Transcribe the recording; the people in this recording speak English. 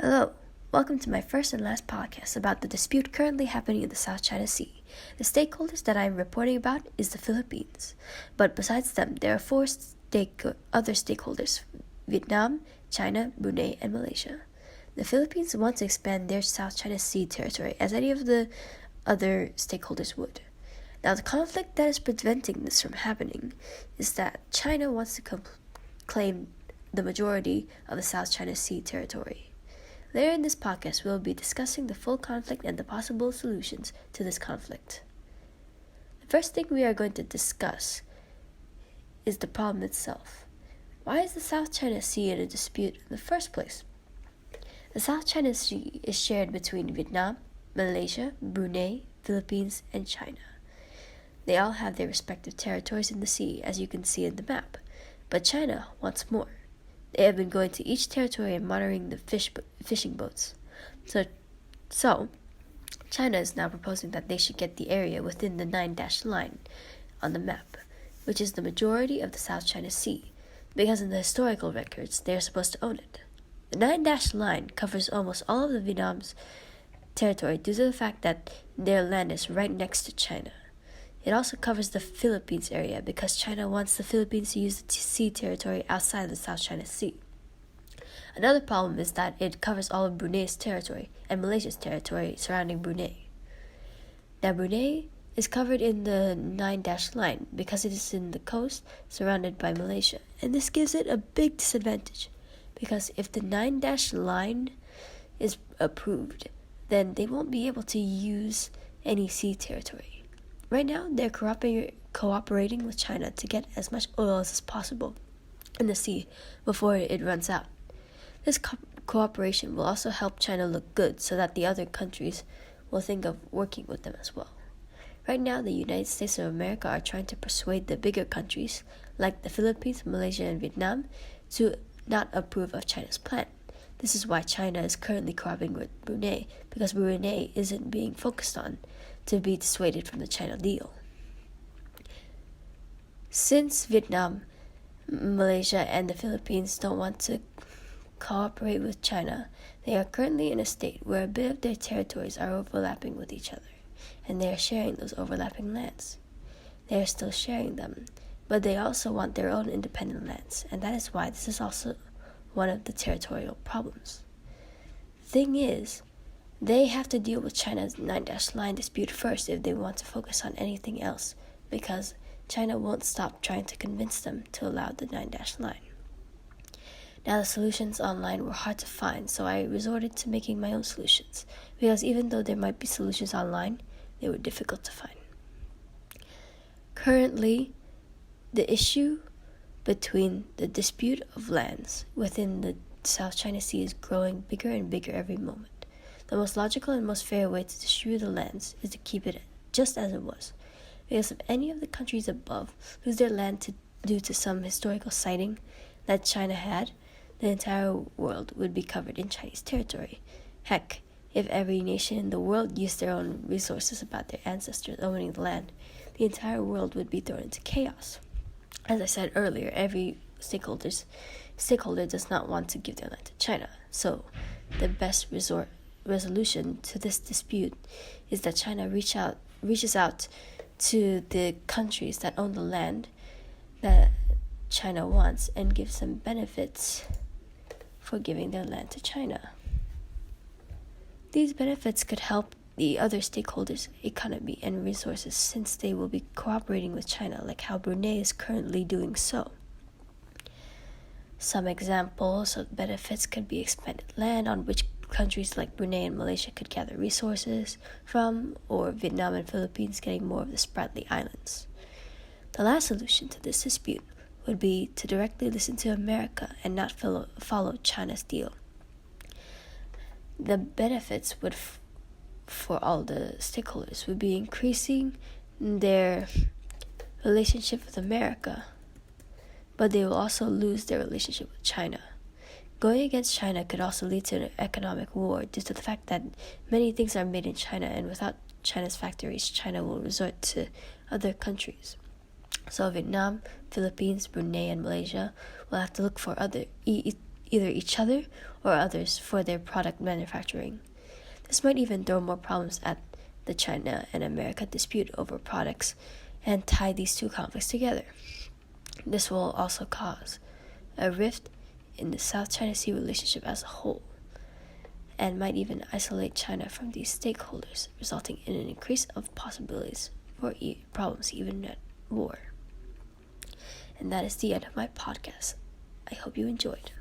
Hello, welcome to my first and last podcast about the dispute currently happening in the South China Sea. The stakeholders that I am reporting about is the Philippines, but besides them, there are four other stakeholders: Vietnam, China, Brunei, and Malaysia. The Philippines want to expand their South China Sea territory as any of the other stakeholders would. Now, the conflict that is preventing this from happening is that China wants to claim the majority of the South China Sea territory. Later in this podcast, we will be discussing the full conflict and the possible solutions to this conflict. The first thing we are going to discuss is the problem itself. Why is the South China Sea in a dispute in the first place? The South China Sea is shared between Vietnam, Malaysia, Brunei, Philippines, and China. They all have their respective territories in the sea, as you can see in the map, but China wants more. They have been going to each territory and monitoring the fishing boats. So, China is now proposing that they should get the area within the 9-dash line on the map, which is the majority of the South China Sea, because in the historical records, they are supposed to own it. The 9-dash line covers almost all of the Vietnam's territory due to the fact that their land is right next to China. It also covers the Philippines area because China wants the Philippines to use the sea territory outside the South China Sea. Another problem is that it covers all of Brunei's territory and Malaysia's territory surrounding Brunei. Now, Brunei is covered in the 9-dash line because it is in the coast surrounded by Malaysia, and this gives it a big disadvantage because if the 9-dash line is approved, then they won't be able to use any sea territory. Right now, they're cooperating with China to get as much oil as possible in the sea before it runs out. This cooperation will also help China look good so that the other countries will think of working with them as well. Right now, the United States of America are trying to persuade the bigger countries, like the Philippines, Malaysia, and Vietnam, to not approve of China's plan. This is why China is currently cooperating with Brunei, because Brunei isn't being focused on to be dissuaded from the China deal. Since Vietnam, Malaysia, and the Philippines don't want to cooperate with China, they are currently in a state where a bit of their territories are overlapping with each other, and they are sharing those overlapping lands. They are still sharing them, but they also want their own independent lands, and that is why this is also one of the territorial problems. Thing is, they have to deal with China's 9-dash line dispute first if they want to focus on anything else, because China won't stop trying to convince them to allow the 9-dash line. Now, the solutions online were hard to find, so I resorted to making my own solutions, because even though there might be solutions online, they were difficult to find. Currently, the issue between the dispute of lands within the South China Sea is growing bigger and bigger every moment. The most logical and most fair way to distribute the lands is to keep it just as it was, because if any of the countries above lose their land due to some historical sighting that China had, the entire world would be covered in Chinese territory. Heck, if every nation in the world used their own resources about their ancestors owning the land, the entire world would be thrown into chaos. As I said earlier, every stakeholder does not want to give their land to China, so the best resolution to this dispute is that China reaches out to the countries that own the land that China wants and gives them benefits for giving their land to China. These benefits could help the other stakeholders' economy and resources since they will be cooperating with China, like how Brunei is currently doing so. Some examples of benefits could be expanded land on which countries like Brunei and Malaysia could gather resources from, or Vietnam and Philippines getting more of the Spratly Islands. The last solution to this dispute would be to directly listen to America and not follow China's deal. The benefits for all the stakeholders would be increasing their relationship with America, but they will also lose their relationship with China. Going against China could also lead to an economic war due to the fact that many things are made in China, and without China's factories, China will resort to other countries. So Vietnam, Philippines, Brunei, and Malaysia will have to look for other either each other or others for their product manufacturing. This might even throw more problems at the China and America dispute over products and tie these two conflicts together. This will also cause a rift in the South China Sea relationship as a whole, and might even isolate China from these stakeholders, resulting in an increase of possibilities for problems even at war. And that is the end of my podcast. I hope you enjoyed.